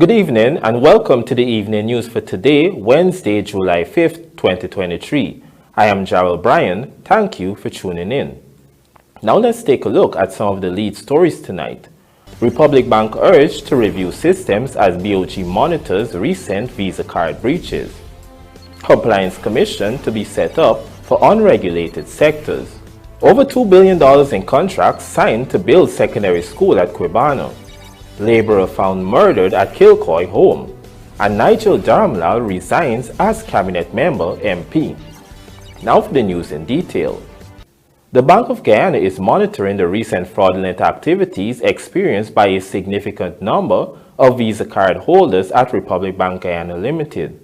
Good evening and welcome to the evening news for today, Wednesday, July 5th, 2023. I am Gerald Bryan. Thank you for tuning in. Now let's take a look at some of the lead stories tonight. Republic Bank urged to review systems as BOG monitors recent Visa card breaches. Compliance Commission to be set up for unregulated sectors. Over $2 billion in contracts signed to build secondary school at KWEBANNA. Laborer found murdered at KILCOY home. And Nigel DHARAMLALL resigns as cabinet member MP. Now for the news in detail. The Bank of Guyana is monitoring the recent fraudulent activities experienced by a significant number of Visa card holders at Republic Bank Guyana Limited.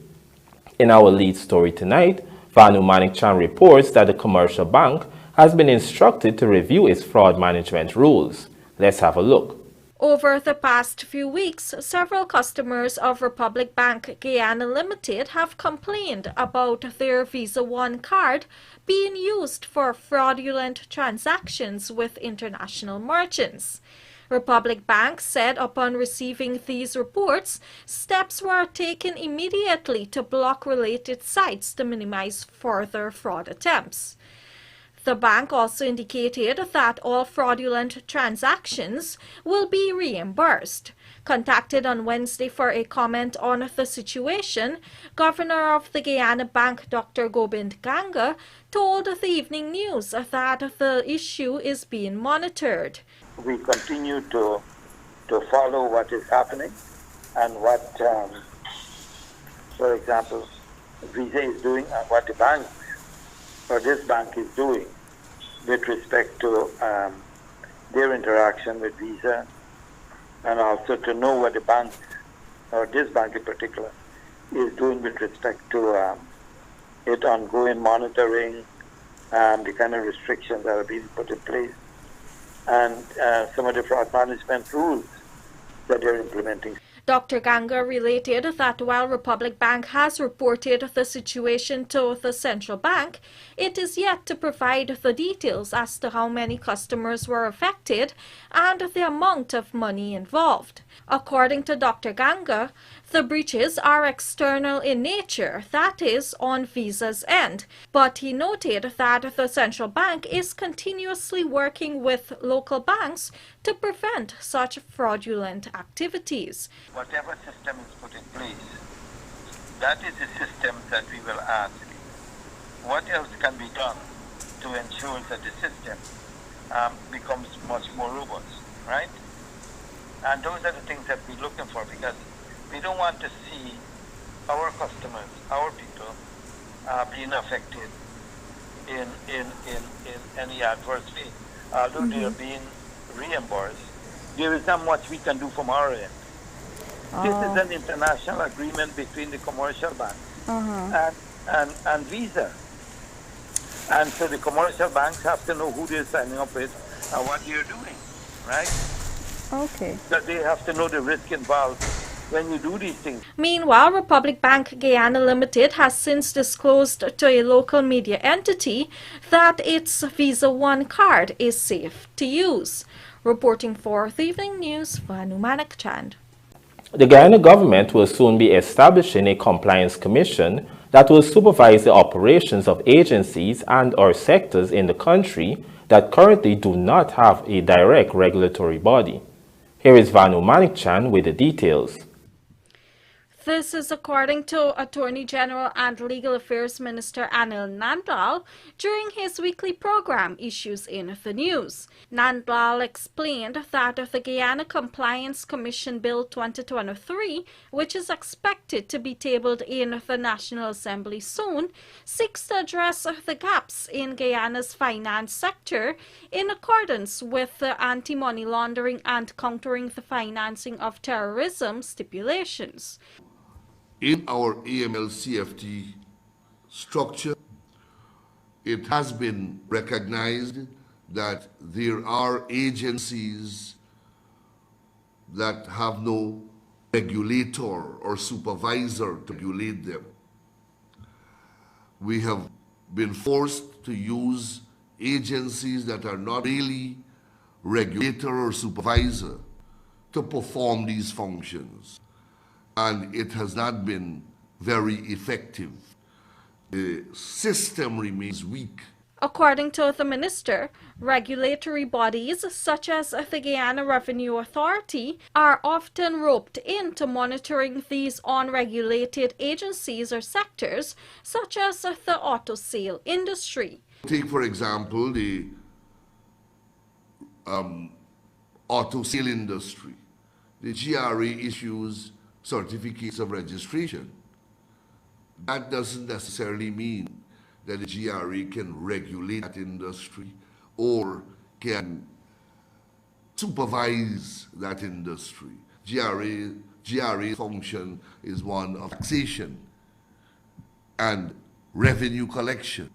In our lead story tonight, Vanu Manikchan reports that the commercial bank has been instructed to review its fraud management rules. Let's have a look. Over the past few weeks, several customers of Republic Bank Guyana Limited have complained about their Visa One card being used for fraudulent transactions with international merchants. Republic Bank said upon receiving these reports, steps were taken immediately to block related sites to minimize further fraud attempts. The bank also indicated that all fraudulent transactions will be reimbursed. Contacted on Wednesday for a comment on the situation, Governor of the Guyana Bank, Dr. Gobind Ganga, told the Evening News that the issue is being monitored. We continue to follow what is happening and what, for example, Visa is doing and what the bank or this bank is doing with respect to their interaction with Visa, and also to know what the bank, or this bank in particular, is doing with respect to its ongoing monitoring and the kind of restrictions that are being put in place, and some of the fraud management rules that they're implementing. Dr. Ganga related that while Republic Bank has reported the situation to the central bank, it is yet to provide the details as to how many customers were affected and the amount of money involved. According to Dr. Ganga, the breaches are external in nature, that is, on Visa's end, but he noted that the central bank is continuously working with local banks to prevent such fraudulent activities. Whatever system is put in place, that is the system that we will ask. What else can be done to ensure that the system becomes much more robust, right? And those are the things that we're looking for, because we don't want to see our customers, our people, being affected in any adverse way. Although they are being reimbursed, there is not much we can do from our end. This is an international agreement between the commercial banks and Visa. And so the commercial banks have to know who they're signing up with and what they're doing, right? Okay. That they have to know the risk involved when you do these things. Meanwhile, Republic Bank Guyana Limited has since disclosed to a local media entity that its Visa One card is safe to use. Reporting for the Evening News, Vanu Manikchan. The Guyana government will soon be establishing a compliance commission that will supervise the operations of agencies and/or sectors in the country that currently do not have a direct regulatory body. Here is Vanu Manikchan with the details. This is according to Attorney General and Legal Affairs Minister Anil Nandlall during his weekly program Issues in the News. Nandlall explained that the Guyana Compliance Commission Bill 2023, which is expected to be tabled in the National Assembly soon, seeks to address the gaps in Guyana's finance sector in accordance with the anti-money laundering and countering the financing of terrorism stipulations. In our AML-CFT structure, it has been recognized that there are agencies that have no regulator or supervisor to regulate them. We have been forced to use agencies that are not really regulator or supervisor to perform these functions. and it has not been very effective. The system remains weak. According to the minister, regulatory bodies such as the Guyana Revenue Authority are often roped into monitoring these unregulated agencies or sectors, such as the auto sale industry. Take, for example, the auto sale industry. The GRA issues certificates of registration. That doesn't necessarily mean that the GRA can regulate that industry or can supervise that industry. GRA function is one of taxation and revenue collection.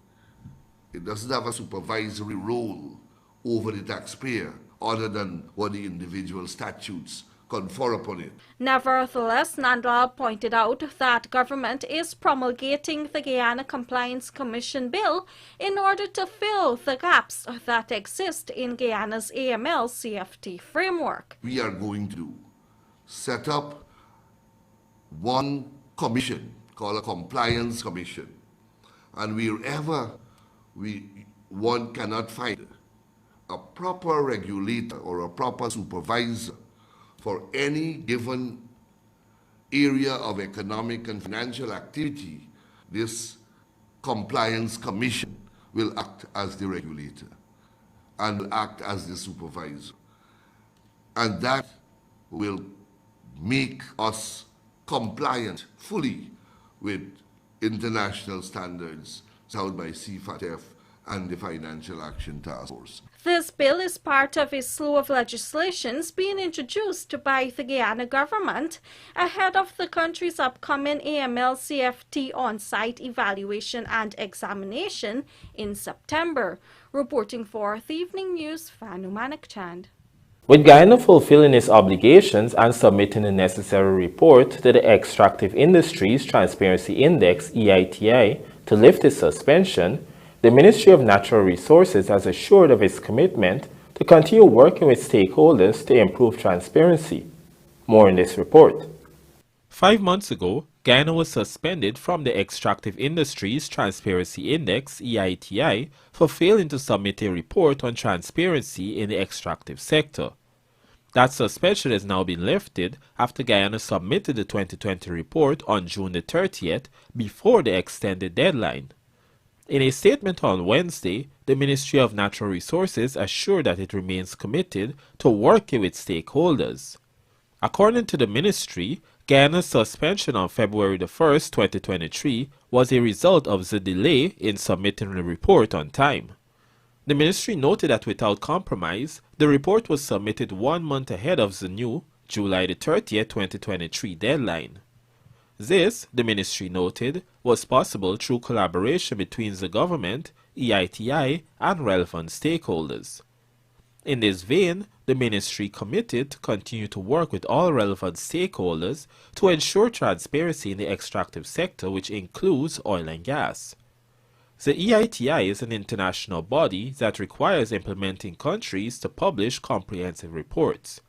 It doesn't have a supervisory role over the taxpayer other than what the individual statutes confer upon it. Nevertheless, Nandlall pointed out that government is promulgating the Guyana Compliance Commission bill in order to fill the gaps that exist in Guyana's AML-CFT framework. We are going to set up one commission called a compliance commission, and wherever one cannot find a proper regulator or a proper supervisor for any given area of economic and financial activity, this compliance commission will act as the regulator and will act as the supervisor. And that will make us compliant fully with international standards set out by CFATF and the Financial Action Task Force. This bill is part of a slew of legislations being introduced by the Guyana government ahead of the country's upcoming AML-CFT on-site evaluation and examination in September. Reporting for the Evening News, Fanu Manikchand. With Guyana fulfilling its obligations and submitting the necessary report to the Extractive Industries Transparency Index, EITI, to lift its suspension, the Ministry of Natural Resources has assured of its commitment to continue working with stakeholders to improve transparency. More in this report. 5 months ago, Guyana was suspended from the Extractive Industries Transparency Index, EITI, for failing to submit a report on transparency in the extractive sector. That suspension has now been lifted after Guyana submitted the 2020 report on June the 30th before the extended deadline. In a statement on Wednesday, the Ministry of Natural Resources assured that it remains committed to working with stakeholders. According to the ministry, Guyana's suspension on February the 1st, 2023 was a result of the delay in submitting the report on time. The ministry noted that without compromise, the report was submitted 1 month ahead of the new July the 30th, 2023 deadline. This, the ministry noted, was possible through collaboration between the government, EITI, and relevant stakeholders. In this vein, the ministry committed to continue to work with all relevant stakeholders to ensure transparency in the extractive sector, which includes oil and gas. The EITI is an international body that requires implementing countries to publish comprehensive reports.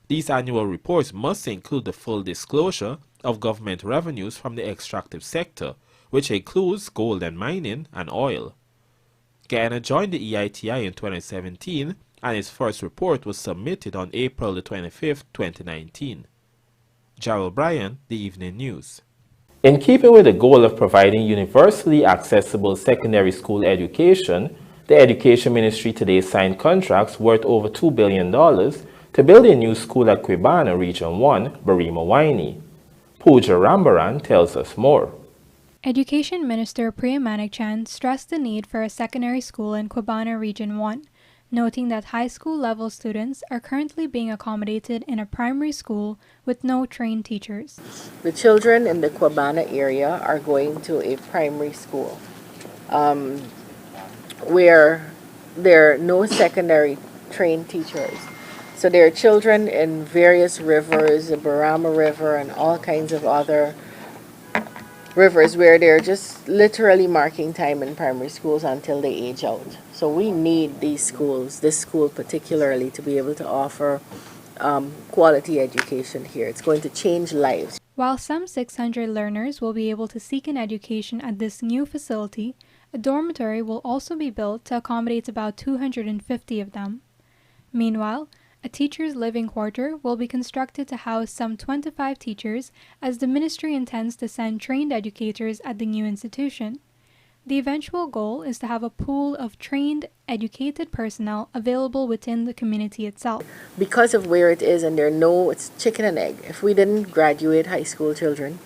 These annual reports must include the full disclosure of government revenues from the extractive sector, which includes gold and mining and oil. Guyana joined the EITI in 2017, and its first report was submitted on April the 25th, 2019. Gerald Bryan, The Evening News. In keeping with the goal of providing universally accessible secondary school education, the Education Ministry today signed contracts worth over $2 billion to build a new school at KWEBANNA, Region 1, Barima-Waini. Pooja Rambaran tells us more. Education Minister Priya Manikchand stressed the need for a secondary school in KWEBANNA Region 1, noting that high school level students are currently being accommodated in a primary school with no trained teachers. The children in the KWEBANNA area are going to a primary school where there are no secondary trained teachers. So there are children in various rivers, the Barama River and all kinds of other rivers where they're just literally marking time in primary schools until they age out. So we need these schools, this school particularly, to be able to offer quality education here. It's going to change lives. While some 600 learners will be able to seek an education at this new facility, a dormitory will also be built to accommodate about 250 of them. Meanwhile, a teacher's living quarter will be constructed to house some 25 teachers, as the ministry intends to send trained educators at the new institution. The eventual goal is to have a pool of trained, educated personnel available within the community itself. Because of where it is, and it's chicken and egg. If we didn't graduate high school children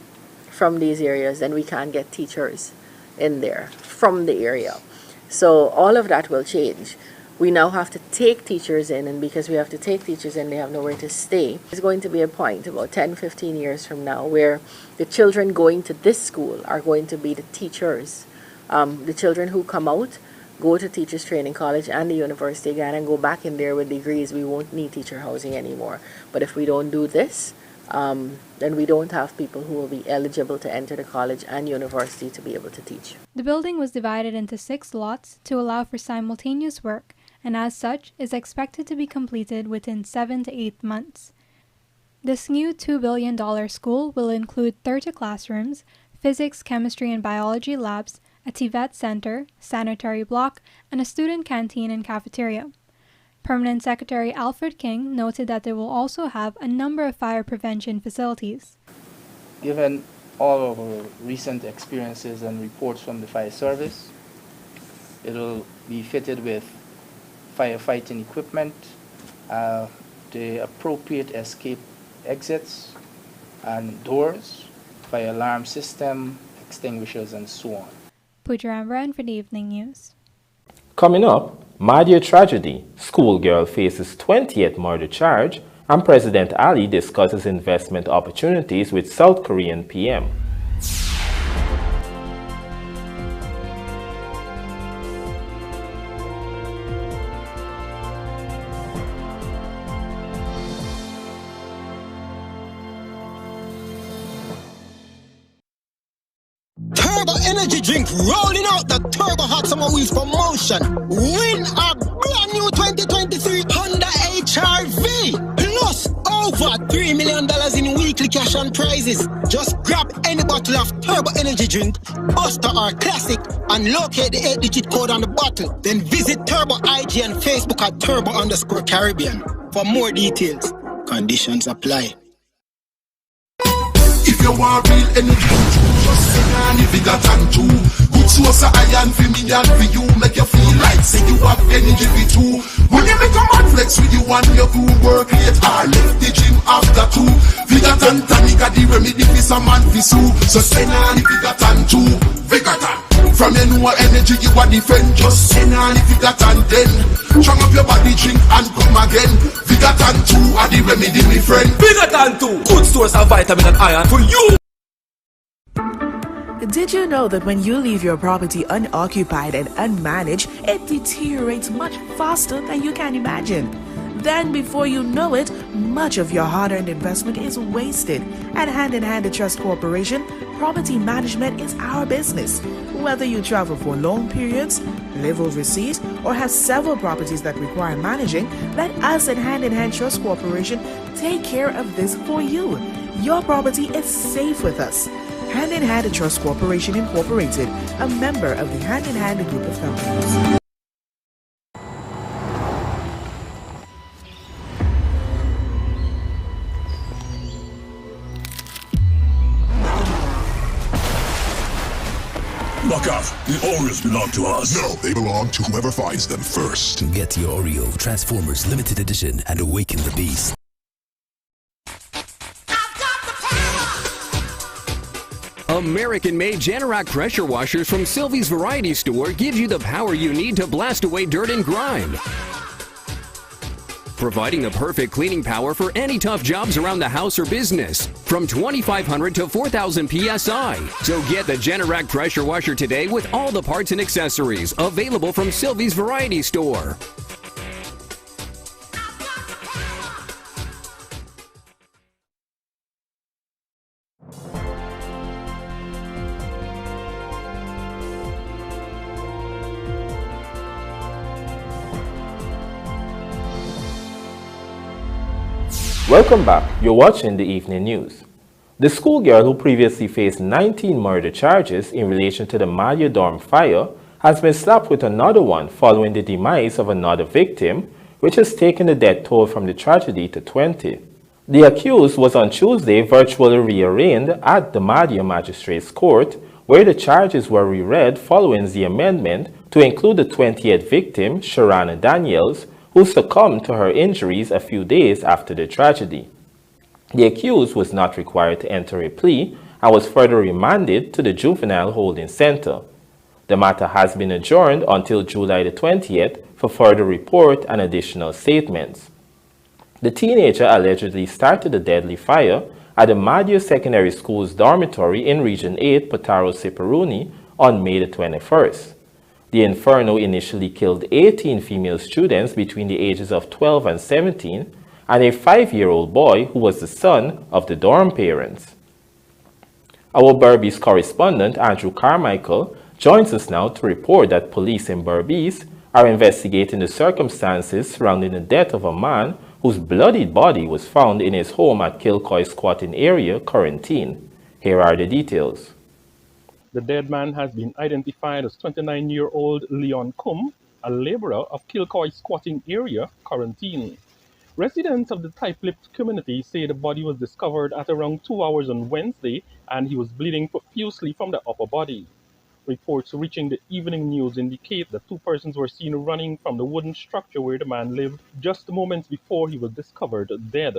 from these areas, then we can't get teachers in there from the area. So all of that will change. We now have to take teachers in, and because we have to take teachers in, they have nowhere to stay. There's going to be a point about 10, 15 years from now where the children going to this school are going to be the teachers. The children who come out go to Teachers Training College and the University of Guyana and go back in there with degrees. We won't need teacher housing anymore. But if we don't do this, then we don't have people who will be eligible to enter the college and university to be able to teach. The building was divided into 6 lots to allow for simultaneous work, and as such is expected to be completed within 7 to 8 months. This new $2 billion school will include 30 classrooms, physics, chemistry, and biology labs, a TVET center, sanitary block, and a student canteen and cafeteria. Permanent Secretary Alfred King noted that they will also have a number of fire prevention facilities. Given all of our recent experiences and reports from the fire service, it will be fitted with firefighting equipment, the appropriate escape exits and doors, fire alarm system, extinguishers, and so on. Pooja Ramran for the Evening News. Coming up, Madhya tragedy. Schoolgirl faces 20th murder charge, and President Ali discusses investment opportunities with South Korean PM. Turbo energy drink rolling out the Turbo Hot Summer Wheels promotion. Win a brand new 2023 Honda HR-V plus over $3 million in weekly cash and prizes. Just grab any bottle of Turbo energy drink, Buster or Classic, and locate the 8-digit code on the bottle. Then visit Turbo IG and Facebook at Turbo_Caribbean for more details. Conditions apply. If you want real energy, just sing on if you got on too. Good source of iron for me and for you. Make you feel like say you have energy for two. When you make a man flex with you and your crew work late or left the gym after 2. Vigatan tonic got the remedy for some man for sue. So sing on if you got on too. Vigatan. From your new energy you are defend. Just sing on if you got on 10. Strong up your body, drink and come again. Vigatan 2 are the remedy, my friend. Vigatan 2, good source of vitamin and iron for you. Did you know that when you leave your property unoccupied and unmanaged, it deteriorates much faster than you can imagine? Then before you know it, much of your hard-earned investment is wasted. At Hand in Hand Trust Corporation, property management is our business. Whether you travel for long periods, live overseas, or have several properties that require managing, let us at Hand in Hand Trust Corporation take care of this for you. Your property is safe with us. Hand in Hand Trust Corporation Incorporated, a member of the Hand in Hand Group of Companies. Look out, the Oreos belong to us. No, they belong to whoever finds them first. Get your Oreo Transformers Limited Edition and awaken the beast. American-made Generac pressure washers from Sylvie's Variety Store gives you the power you need to blast away dirt and grime. Providing the perfect cleaning power for any tough jobs around the house or business, from 2,500 to 4,000 PSI. So get the Generac pressure washer today with all the parts and accessories available from Sylvie's Variety Store. Welcome back. You're watching the Evening News. The schoolgirl, who previously faced 19 murder charges in relation to the Malia dorm fire, has been slapped with another one following the demise of another victim, which has taken the death toll from the tragedy to 20. The accused was on Tuesday virtually rearraigned at the Malia Magistrates Court, where the charges were reread following the amendment to include the 20th victim, Sharana Daniels, who succumbed to her injuries a few days after the tragedy. The accused was not required to enter a plea and was further remanded to the Juvenile Holding Center. The matter has been adjourned until July the 20th for further report and additional statements. The teenager allegedly started the deadly fire at the Madia Secondary School's dormitory in Region 8, Potaro Siperuni, on May the 21st. The inferno initially killed 18 female students between the ages of 12 and 17, and a 5-year-old boy who was the son of the dorm parents. Our Berbice correspondent, Andrew Carmichael, joins us now to report that police in Berbice are investigating the circumstances surrounding the death of a man whose bloodied body was found in his home at KILCOY squatting area, Quarantine. Here are the details. The dead man has been identified as 29-year-old Leon Kum, a laborer of KILCOY squatting area, Quarantine. Residents of the tight-lipped community say the body was discovered at around 2 hours on Wednesday and he was bleeding profusely from the upper body. Reports reaching the evening news indicate that 2 persons were seen running from the wooden structure where the man lived just moments before he was discovered dead.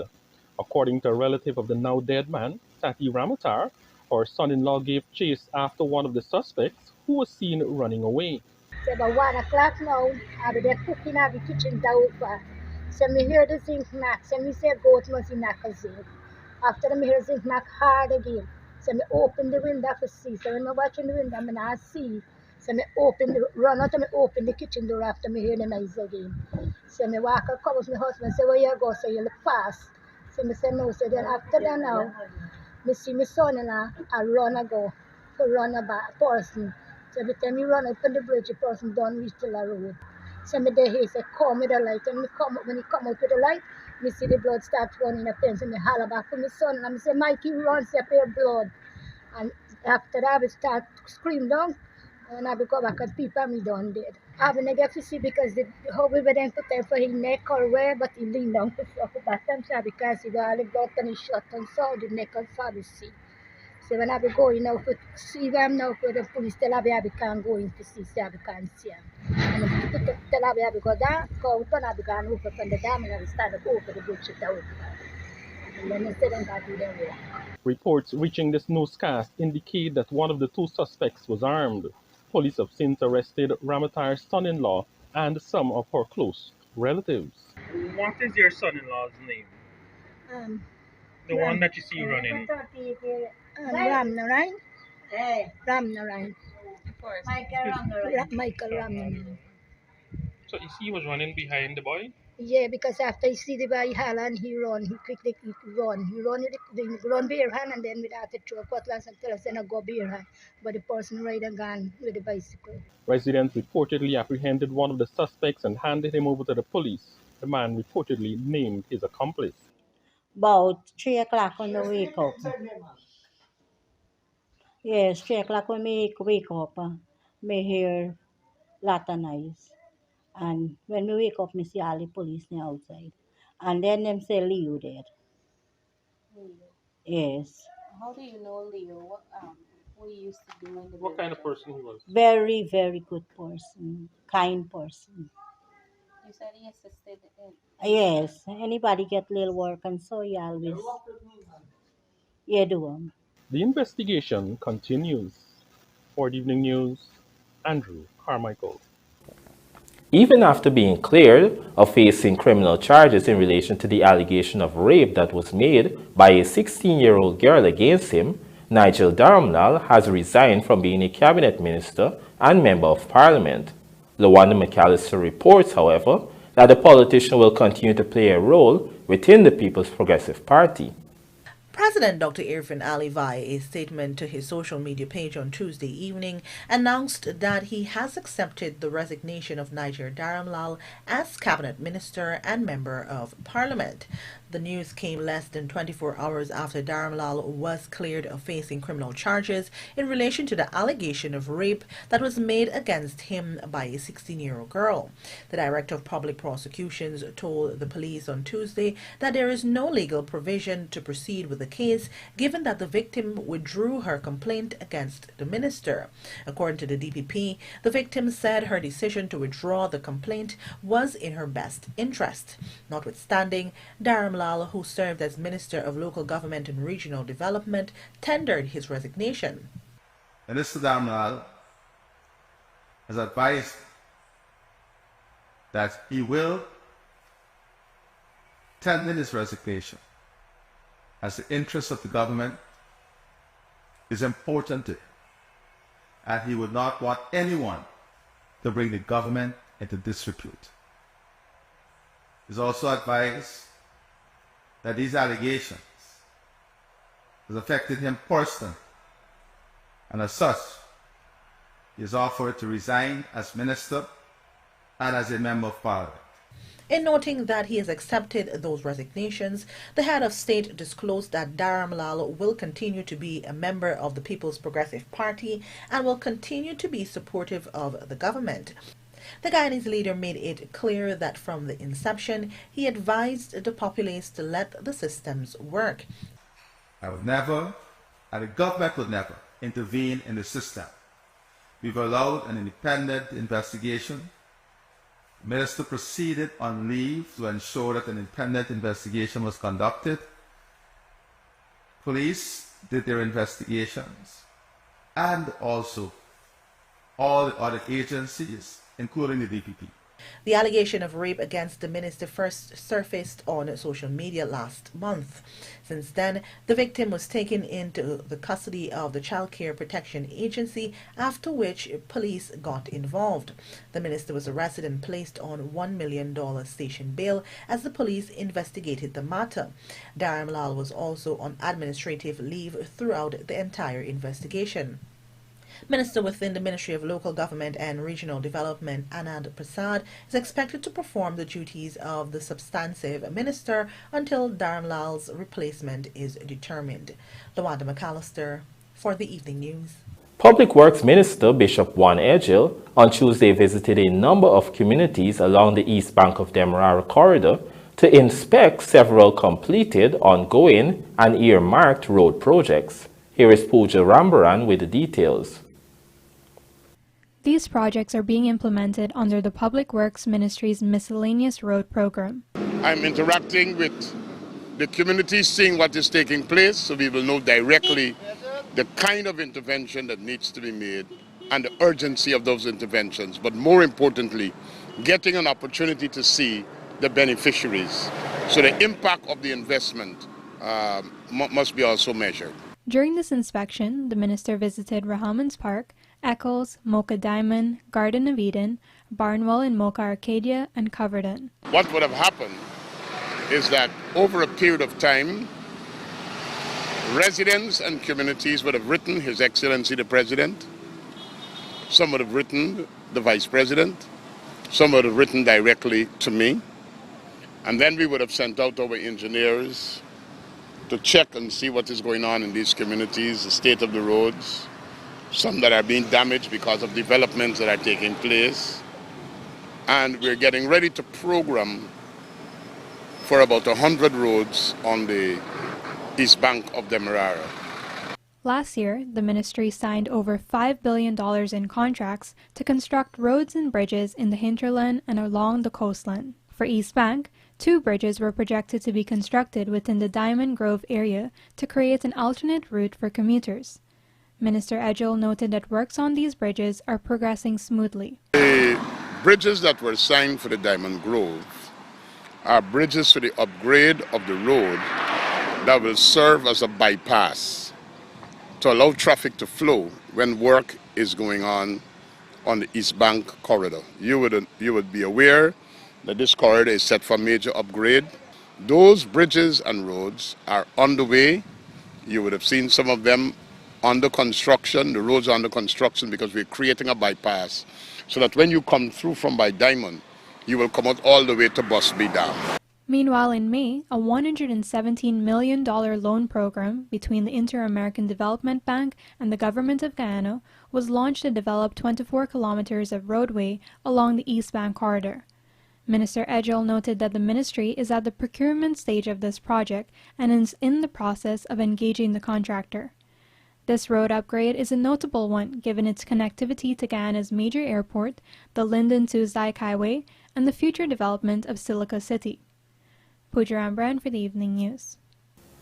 According to a relative of the now dead man, Tati Ramatar, her son-in-law gave chase after one of the suspects who was seen running away. It's about 1 o'clock now. I'll be there cooking at the kitchen door. So me hear the zinc knock. So me say goat must knock a zinc. After me hear zinc knock hard again. So me open the window to see. So when I watching the window, I not see. So me run out and me open the kitchen door after me hear the noise again. So me walk across my husband say, where you go? So you look fast. So me say no. So then after that now, me see my son-in-law and run a person. So every time he run up on the bridge, the person don't reach to the road. So me there he say, come with the light. And when he come out with the light, me see the blood start running up and so me holler back to my son. And I say, Mikey, run, say, your blood. And after that, we start scream down. And I go back and people me done dead. I haven't get to see because how we were then put there for his neck or where, but he leaned down to the bottom side because he got all the blood and he shot and saw the neck and saw the see. So when I be going now to see them now for the police tell me I can't go in to see, so I can't see him. And the tell me I go down, go up and I began over from the dam and I stand up over the bridge to over. And then they said I do their work. Reports reaching this newscast indicate that one of the 2 suspects was armed. Police have since arrested Ramatar's son-in-law and some of her close relatives. What is your son-in-law's name? The one that you see running. Ramnarine. Ramnarine. Of course. Michael Ramnarine. So he was running behind the body? Yeah, because after he see the boy and he quickly run. He run bare hand and then without the throw cutlass and tell us then I go bare hand. But the person ride and gone with the bicycle. Residents reportedly apprehended one of the suspects and handed him over to the police. The man reportedly named his accomplice. About 3 o'clock when I wake up. Yes, 3 o'clock when I wake up, me hear lot of noise. And when we wake up, me see all the police outside. And then them say Leo dead. Leo. Yes. How do you know Leo? What do you see him in the What kind of person he was? Very, very good person. Kind person. You said he assisted in... Yes. Anybody get little work and so he always do them. The investigation continues. For the evening news, Andrew Carmichael. Even after being cleared of facing criminal charges in relation to the allegation of rape that was made by a 16-year-old girl against him, Nigel DHARAMLALL has resigned from being a cabinet minister and member of parliament. Lawanda McAllister reports, however, that the politician will continue to play a role within the People's Progressive Party. President Dr. Irfan Ali, via a statement to his social media page on Tuesday evening, announced that he has accepted the resignation of Nigel DHARAMLALL as Cabinet Minister and Member of Parliament. The news came less than 24 hours after DHARAMLALL was cleared of facing criminal charges in relation to the allegation of rape that was made against him by a 16-year-old girl. The Director of Public Prosecutions told the police on Tuesday that there is no legal provision to proceed with the case, given that the victim withdrew her complaint against the minister. According to the DPP, the victim said her decision to withdraw the complaint was in her best interest. Notwithstanding, DHARAMLALL, who served as Minister of Local Government and Regional Development, tendered his resignation. Minister DHARAMLALL has advised that he will tender his resignation as the interest of the government is important to him, and he would not want anyone to bring the government into disrepute. He has also advised that these allegations has affected him personally, and as such, he has offered to resign as minister and as a member of Parliament. In noting that he has accepted those resignations, the head of state disclosed that DHARAMLALL will continue to be a member of the People's Progressive Party and will continue to be supportive of the government. The Guyanese leader made it clear that from the inception, he advised the populace to let the systems work. I would never, and the government would never, intervene in the system. We've allowed an independent investigation. The minister proceeded on leave to ensure that an independent investigation was conducted. Police did their investigations, and also all the other agencies, including the DPP. The allegation of rape against the minister first surfaced on social media last month. Since then, the victim was taken into the custody of the Child Care Protection Agency, after which police got involved. The minister was arrested and placed on $1 million station bail as the police investigated the matter. DHARAMLALL was also on administrative leave throughout the entire investigation. Minister within the Ministry of Local Government and Regional Development, Anand Prasad, is expected to perform the duties of the substantive minister until DHARAMLALL's replacement is determined. Lawanda McAllister for the Evening News. Public Works Minister Bishop NIGEL on Tuesday visited a number of communities along the east bank of Demerara corridor to inspect several completed, ongoing, and earmarked road projects. Here is Pooja Rambaran with the details. These projects are being implemented under the Public Works Ministry's Miscellaneous Road Program. I'm interacting with the community, seeing what is taking place, so we will know directly the kind of intervention that needs to be made and the urgency of those interventions. But more importantly, getting an opportunity to see the beneficiaries. So the impact of the investment must be also measured. During this inspection, the minister visited Rahamans Park, Eccles, Mocha Diamond, Garden of Eden, Barnwell in Mocha Arcadia, and Coverton. What would have happened is that over a period of time, residents and communities would have written His Excellency the President, some would have written the Vice President, some would have written directly to me, and then we would have sent out our engineers to check and see what is going on in these communities, the state of the roads, some that are being damaged because of developments that are taking place. And we're getting ready to program for about 100 roads on the east bank of Demerara. Last year, the ministry signed over $5 billion in contracts to construct roads and bridges in the hinterland and along the coastline. For East Bank, 2 bridges were projected to be constructed within the Diamond Grove area to create an alternate route for commuters. Minister Edgell noted that works on these bridges are progressing smoothly. The bridges that were signed for the Diamond Grove are bridges for the upgrade of the road that will serve as a bypass to allow traffic to flow when work is going on the East Bank corridor. You would be aware that this corridor is set for major upgrade. Those bridges and roads are underway You would have seen some of them under construction, the roads are under construction because we're creating a bypass so that when you come through from by Diamond, you will come out all the way to Busby Dam. Meanwhile, in May, a $117 million loan program between the Inter-American Development Bank and the government of Guyana was launched to develop 24 kilometers of roadway along the East Bank corridor. Minister NIGEL noted that the ministry is at the procurement stage of this project and is in the process of engaging the contractor. This road upgrade is a notable one given its connectivity to Guyana's major airport, the Linden-Tuesday Highway, and the future development of Silica City. Pooja Rambran for the Evening News.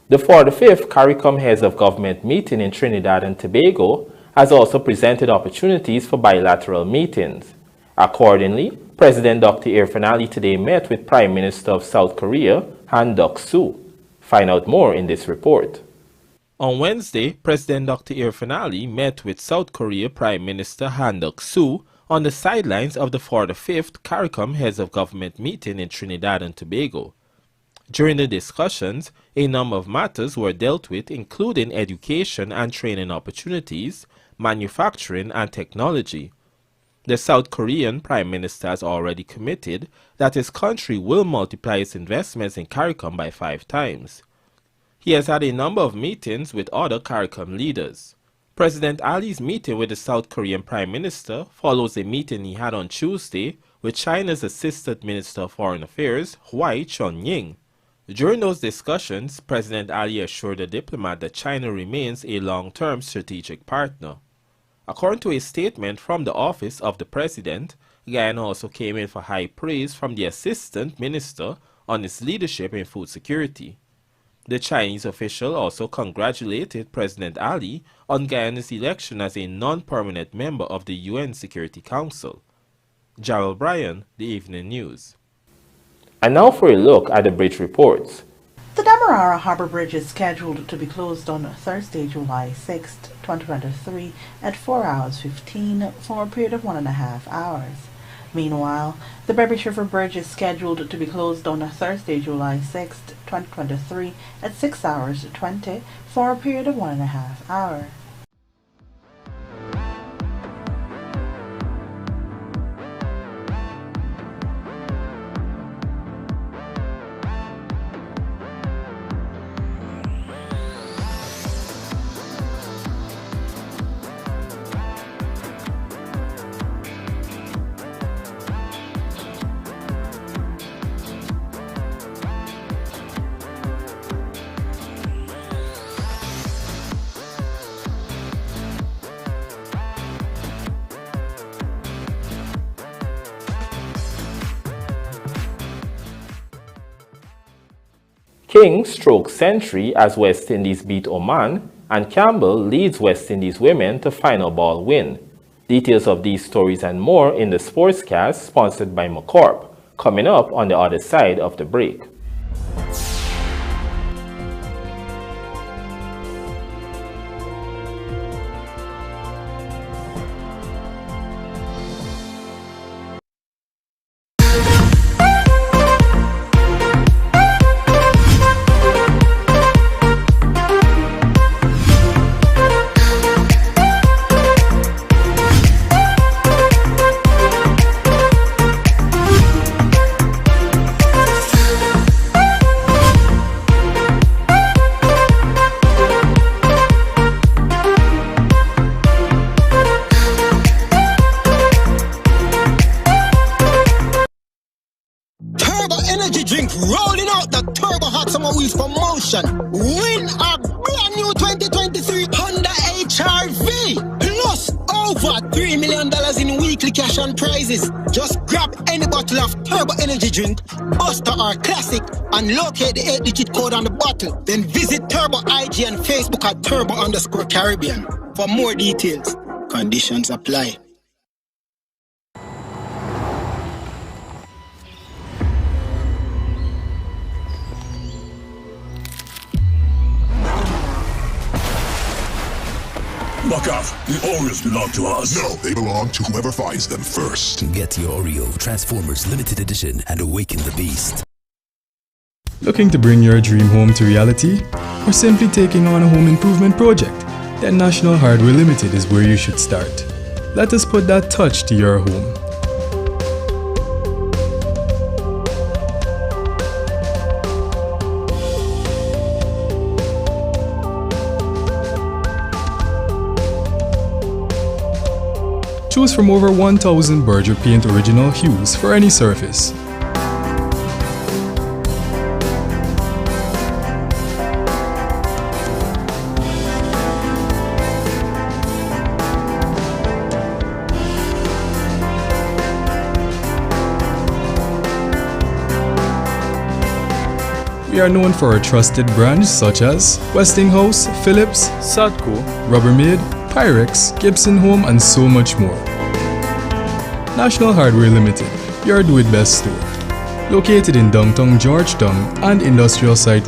The 45th CARICOM Heads of Government meeting in Trinidad and Tobago has also presented opportunities for bilateral meetings. Accordingly, President Dr. Irfaan Ali today met with Prime Minister of South Korea, Han Duck-soo. Find out more in this report. On Wednesday, President Dr. Irfaan Ali met with South Korea Prime Minister Han Duck-soo on the sidelines of the 45th CARICOM Heads of Government meeting in Trinidad and Tobago. During the discussions, a number of matters were dealt with, including education and training opportunities, manufacturing and technology. The South Korean Prime Minister has already committed that his country will multiply its investments in CARICOM by 5 times. He has had a number of meetings with other CARICOM leaders. President Ali's meeting with the South Korean Prime Minister follows a meeting he had on Tuesday with China's Assistant Minister of Foreign Affairs, Hui Chunying. During those discussions, President Ali assured the diplomat that China remains a long-term strategic partner. According to a statement from the office of the President, Guyana also came in for high praise from the Assistant Minister on its leadership in food security. The Chinese official also congratulated President Ali on Guyana's election as a non-permanent member of the UN Security Council. Jarrell Bryan, The Evening News. And now for a look at the bridge reports. The Demerara Harbour Bridge is scheduled to be closed on Thursday, July 6, 2023 at 4 hours 15 for a period of 1.5 hours. Meanwhile, the Berbish River Bridge is scheduled to be closed on Thursday, July 6, 2023 at 6 hours 20 for a period of 1.5 hours. King strokes century as West Indies beat Oman, and Campbell leads West Indies women to final ball win. Details of these stories and more in the Sportscast sponsored by McCorp, coming up on the other side of the break. Rolling out the Turbo Hot Summer Wheels promotion. Win a brand new 2023 Honda HR-V. Plus over $3 million in weekly cash and prizes. Just grab any bottle of Turbo Energy Drink, Buster or Classic, and locate the 8-digit code on the bottle. Then visit Turbo IG and Facebook at Turbo_Caribbean. For more details, conditions apply. Fuck off. The Oreos belong to us. No, they belong to whoever finds them first. Get your Oreo Transformers Limited Edition and awaken the beast. Looking to bring your dream home to reality? or simply taking on a home improvement project, then National Hardware Limited is where you should start. Let us put that touch to your home. Choose from over 1,000 Berger Paint original hues for any surface. We are known for our trusted brands such as Westinghouse, Philips, Sadco, Rubbermaid, Pyrex, Gibson Home, and so much more. National Hardware Limited, your do-it-best store. Located in downtown Georgetown and Industrial Site